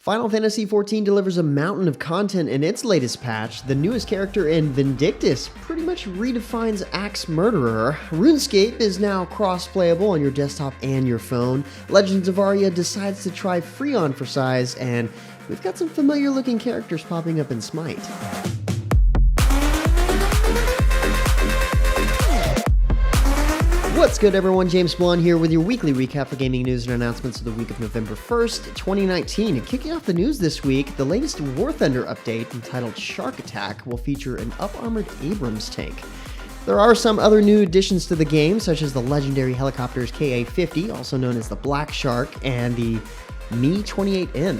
Final Fantasy XIV delivers a mountain of content in its latest patch. The newest character in Vindictus pretty much redefines Axe Murderer. RuneScape is now cross-playable on your desktop and your phone. Legends of Aria decides to try Freon for size, and we've got some familiar-looking characters popping up in Smite. What's good, everyone? James Blonde here with your weekly recap for gaming news and announcements of the week of November 1st, 2019. And kicking off the news this week, the latest War Thunder update entitled Shark Attack will feature an up-armored Abrams tank. There are some other new additions to the game, such as the legendary helicopters Ka-50, also known as the Black Shark, and the Mi-28M.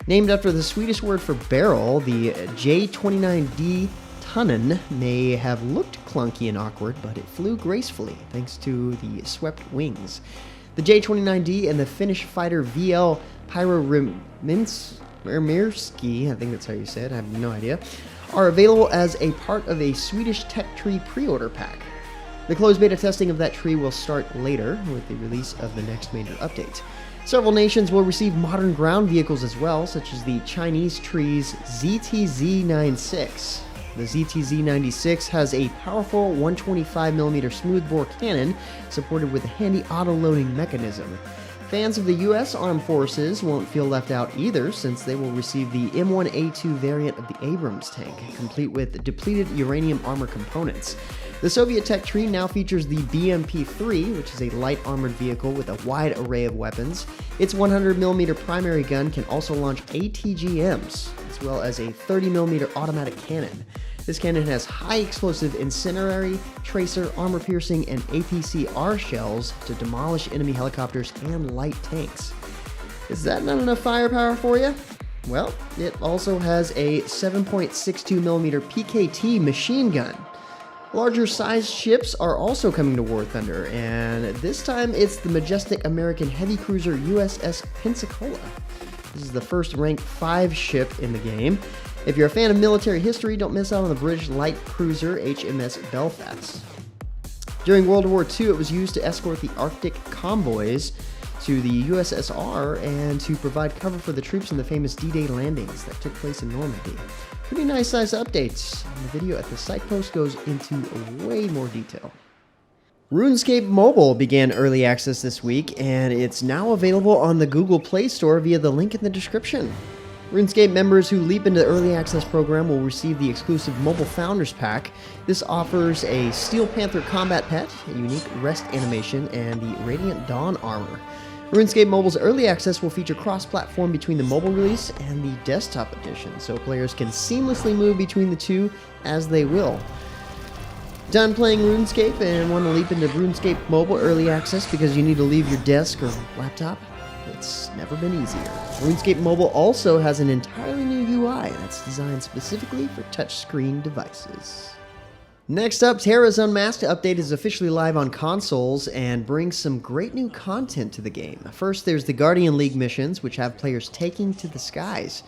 Named after the Swedish word for barrel, the J-29D Tunnen may have looked clunky and awkward, but it flew gracefully thanks to the swept wings. The J-29D and the Finnish fighter VL Pyromirski, I think that's how you say it, I have no idea, are available as a part of a Swedish tech tree pre-order pack. The closed beta testing of that tree will start later with the release of the next major update. Several nations will receive modern ground vehicles as well, such as the Chinese tree's ZTZ-96. The ZTZ-96 has a powerful 125mm smoothbore cannon supported with a handy auto-loading mechanism. Fans of the U.S. Armed Forces won't feel left out either, since they will receive the M1A2 variant of the Abrams tank, complete with depleted uranium armor components. The Soviet tech tree now features the BMP-3, which is a light armored vehicle with a wide array of weapons. Its 100mm primary gun can also launch ATGMs, as well as a 30mm automatic cannon. This cannon has high explosive incendiary, tracer, armor-piercing, and APCR shells to demolish enemy helicopters and light tanks. Is that not enough firepower for you? Well, it also has a 7.62mm PKT machine gun. Larger sized ships are also coming to War Thunder, and this time it's the majestic American heavy cruiser USS Pensacola. This is the first rank 5 ship in the game. If you're a fan of military history, don't miss out on the British light cruiser HMS Belfast. During World War II, it was used to escort the Arctic convoys to the USSR and to provide cover for the troops in the famous D-Day landings that took place in Normandy. Pretty nice size updates. The video at the site post goes into way more detail. RuneScape Mobile began early access this week, and it's now available on the Google Play Store via the link in the description. RuneScape members who leap into the early access program will receive the exclusive Mobile Founders Pack. This offers a Steel Panther combat pet, a unique rest animation, and the Radiant Dawn armor. RuneScape Mobile's early access will feature cross-platform between the mobile release and the desktop edition, so players can seamlessly move between the two as they will. Done playing RuneScape and want to leap into RuneScape Mobile early access because you need to leave your desk or laptop? It's never been easier. RuneScape Mobile also has an entirely new UI that's designed specifically for touchscreen devices. Next up, Tera's Unmasked update is officially live on consoles and brings some great new content to the game. First, there's the Guardian League missions, which have players taking to the skies.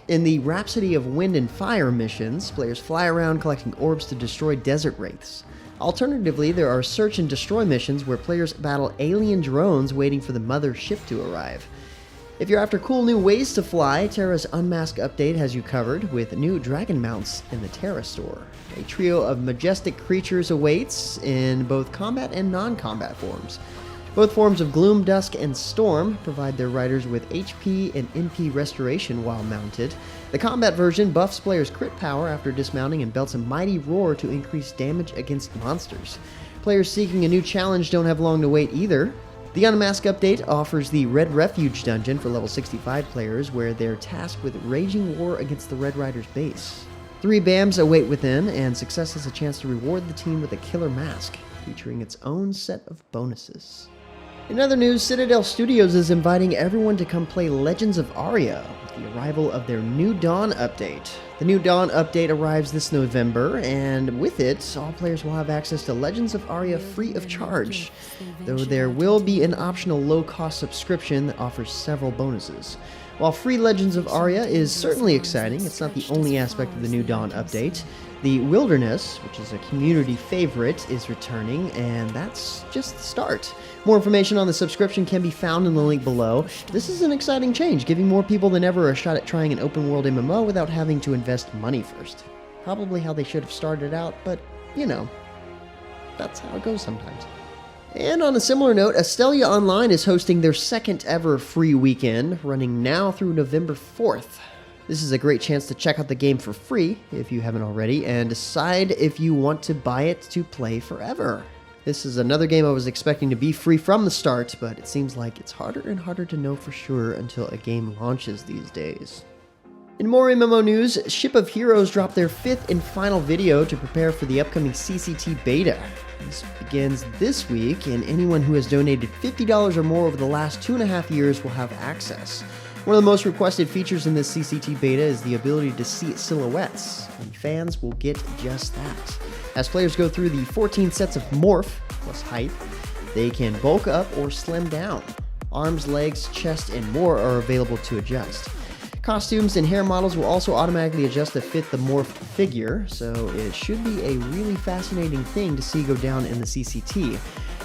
In the Rhapsody of Wind and Fire missions, players fly around collecting orbs to destroy desert wraiths. Alternatively, there are search and destroy missions where players battle alien drones waiting for the mother ship to arrive. If you're after cool new ways to fly, Tera's Unmasked update has you covered with new dragon mounts in the Tera store. A trio of majestic creatures awaits in both combat and non-combat forms. Both forms of Gloom, Dusk, and Storm provide their riders with HP and NP restoration while mounted. The combat version buffs players' crit power after dismounting and belts a mighty roar to increase damage against monsters. Players seeking a new challenge don't have long to wait either. The Unmasked update offers the Red Refuge dungeon for level 65 players, where they're tasked with waging war against the Red Riders' base. 3 BAMs await within, and success has a chance to reward the team with a killer mask, featuring its own set of bonuses. In other news, Citadel Studios is inviting everyone to come play Legends of Aria with the arrival of their New Dawn update. The New Dawn update arrives this November, and with it, all players will have access to Legends of Aria free of charge, though there will be an optional low-cost subscription that offers several bonuses. While free Legends of Aria is certainly exciting, it's not the only aspect of the new Dawn update. The Wilderness, which is a community favorite, is returning, and that's just the start. More information on the subscription can be found in the link below. This is an exciting change, giving more people than ever a shot at trying an open world MMO without having to invest money first. Probably how they should have started out, but, you know, that's how it goes sometimes. And on a similar note, Astellia Online is hosting their second ever free weekend, running now through November 4th. This is a great chance to check out the game for free, if you haven't already, and decide if you want to buy it to play forever. This is another game I was expecting to be free from the start, but it seems like it's harder and harder to know for sure until a game launches these days. In more MMO news, Ship of Heroes dropped their 5th and final video to prepare for the upcoming CCT beta. This begins this week, and anyone who has donated $50 or more over the last 2.5 years will have access. One of the most requested features in this CCT beta is the ability to see silhouettes, and fans will get just that. As players go through the 14 sets of morph, plus height, they can bulk up or slim down. Arms, legs, chest, and more are available to adjust. Costumes and hair models will also automatically adjust to fit the morph figure, so it should be a really fascinating thing to see go down in the CCT.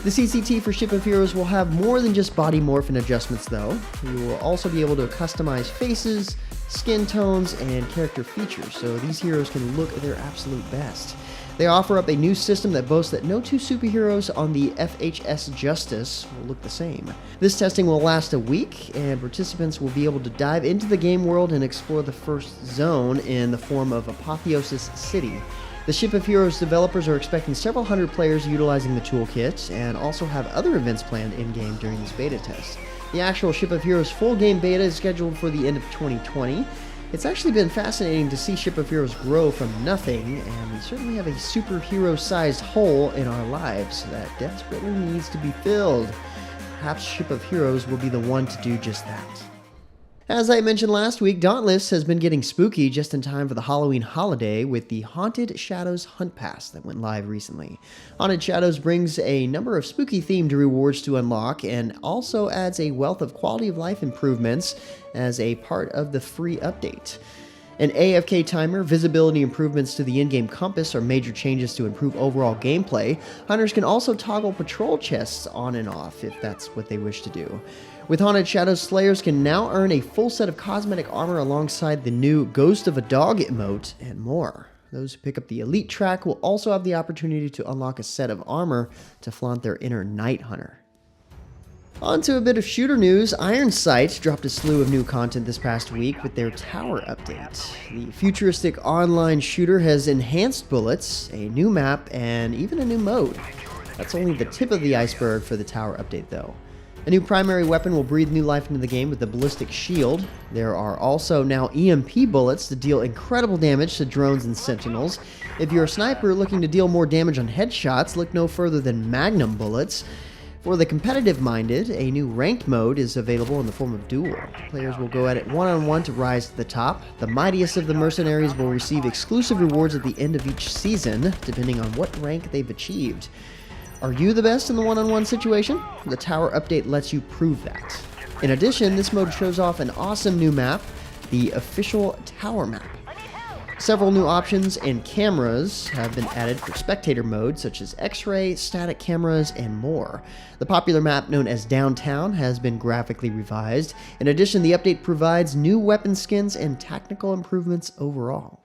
The CCT for Ship of Heroes will have more than just body morph and adjustments though. You will also be able to customize faces, skin tones, and character features, so these heroes can look their absolute best. They offer up a new system that boasts that no two superheroes on the FHS Justice will look the same. This testing will last a week, and participants will be able to dive into the game world and explore the first zone in the form of Apotheosis City. The Ship of Heroes developers are expecting several hundred players utilizing the toolkit, and also have other events planned in-game during this beta test. The actual Ship of Heroes full game beta is scheduled for the end of 2020. It's actually been fascinating to see Ship of Heroes grow from nothing, and we certainly have a superhero-sized hole in our lives that desperately needs to be filled. Perhaps Ship of Heroes will be the one to do just that. As I mentioned last week, Dauntless has been getting spooky just in time for the Halloween holiday with the Haunted Shadows Hunt Pass that went live recently. Haunted Shadows brings a number of spooky-themed rewards to unlock and also adds a wealth of quality-of-life improvements as a part of the free update. An AFK timer, visibility improvements to the in-game compass are major changes to improve overall gameplay. Hunters can also toggle patrol chests on and off if that's what they wish to do. With Haunted Shadows, Slayers can now earn a full set of cosmetic armor alongside the new Ghost of a Dog emote and more. Those who pick up the Elite track will also have the opportunity to unlock a set of armor to flaunt their inner Night Hunter. On to a bit of shooter news. Ironsight dropped a slew of new content this past week with their Tower update. The futuristic online shooter has enhanced bullets, a new map, and even a new mode. That's only the tip of the iceberg for the Tower update though. A new primary weapon will breathe new life into the game with the Ballistic Shield. There are also now EMP bullets to deal incredible damage to drones and sentinels. If you're a sniper looking to deal more damage on headshots, look no further than Magnum bullets. For the competitive-minded, a new ranked mode is available in the form of Duel. Players will go at it one-on-one to rise to the top. The mightiest of the mercenaries will receive exclusive rewards at the end of each season, depending on what rank they've achieved. Are you the best in the one-on-one situation? The Tower update lets you prove that. In addition, this mode shows off an awesome new map, the official Tower map. Several new options and cameras have been added for spectator mode, such as X-ray, static cameras, and more. The popular map known as Downtown has been graphically revised. In addition, the update provides new weapon skins and tactical improvements overall.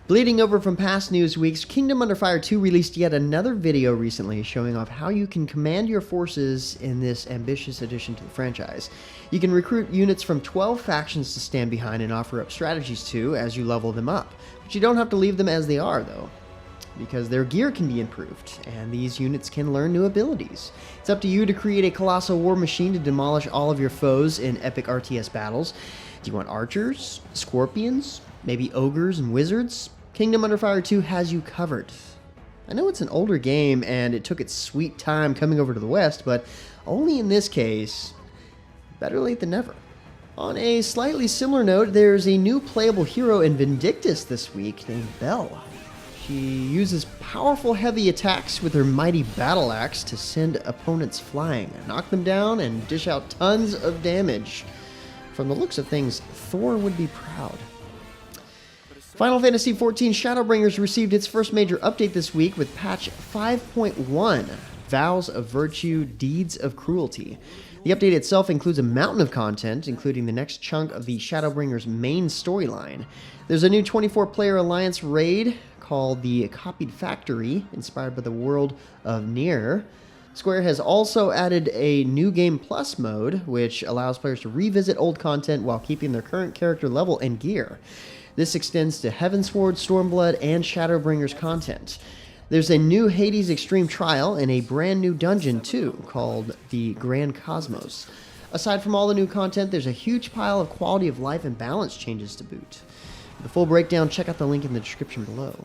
Bleeding over from past news weeks, Kingdom Under Fire 2 released yet another video recently showing off how you can command your forces in this ambitious addition to the franchise. You can recruit units from 12 factions to stand behind and offer up strategies to as you level them up. But you don't have to leave them as they are though, because their gear can be improved, and these units can learn new abilities. It's up to you to create a colossal war machine to demolish all of your foes in epic RTS battles. Do you want archers, scorpions, maybe ogres and wizards? Kingdom Under Fire 2 has you covered. I know it's an older game and it took its sweet time coming over to the West, but only in this case, better late than never. On a slightly similar note, there's a new playable hero in Vindictus this week named Belle. She uses powerful heavy attacks with her mighty battle axe to send opponents flying, knock them down, and dish out tons of damage. from the looks of things, Thor would be proud. Final Fantasy XIV Shadowbringers received its first major update this week with patch 5.1, Vows of Virtue, Deeds of Cruelty. The update itself includes a mountain of content, including the next chunk of the Shadowbringers main storyline. There's a new 24-player Alliance raid called the Copied Factory, inspired by the world of Nier. Square has also added a New Game Plus mode, which allows players to revisit old content while keeping their current character level and gear. This extends to Heavensward, Stormblood, and Shadowbringers content. There's a new Hades Extreme Trial and a brand new dungeon, too, called the Grand Cosmos. Aside from all the new content, there's a huge pile of quality of life and balance changes to boot. For the full breakdown, check out the link in the description below.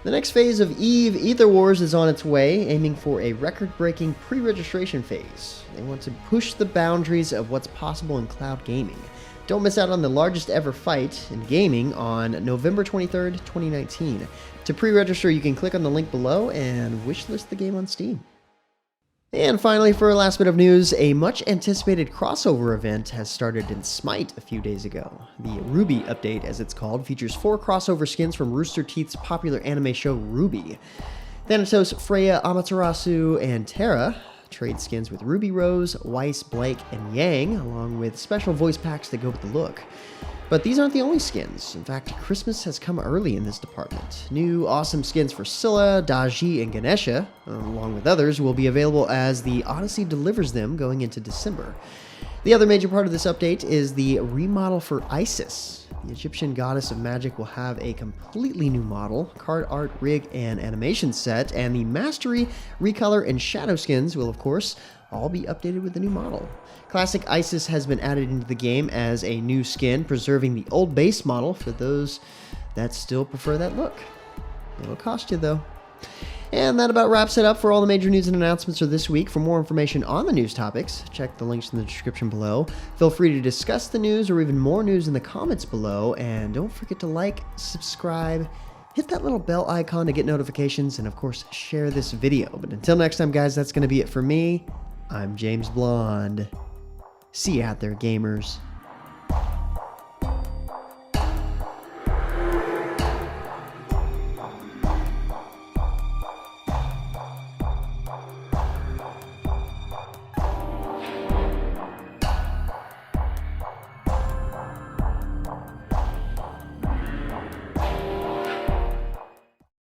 The next phase of EVE Aether Wars is on its way, aiming for a record-breaking pre-registration phase. They want to push the boundaries of what's possible in cloud gaming. Don't miss out on the largest ever fight in gaming on November 23rd, 2019. To pre-register, you can click on the link below and wishlist the game on Steam. And finally, for a last bit of news, a much-anticipated crossover event has started in Smite a few days ago. The RWBY update, as it's called, features 4 crossover skins from Rooster Teeth's popular anime show RWBY. Thanatos, Freya, Amaterasu, and Tera trade skins with Ruby Rose, Weiss, Blake, and Yang, along with special voice packs that go with the look. But these aren't the only skins. In fact, Christmas has come early in this department. New awesome skins for Scylla, Daji, and Ganesha, along with others, will be available as the Odyssey delivers them going into December. The other major part of this update is the remodel for Isis. The Egyptian goddess of magic will have a completely new model, card art, rig, and animation set, and the Mastery, Recolor, and Shadow skins will, of course, all be updated with the new model. Classic Isis has been added into the game as a new skin, preserving the old base model for those that still prefer that look. It'll cost you, though. And that about wraps it up for all the major news and announcements for this week. For more information on the news topics, check the links in the description below. Feel free to discuss the news or even more news in the comments below. And don't forget to like, subscribe, hit that little bell icon to get notifications, and of course, share this video. But until next time, guys, that's going to be it for me. I'm James Blonde. See you out there, gamers.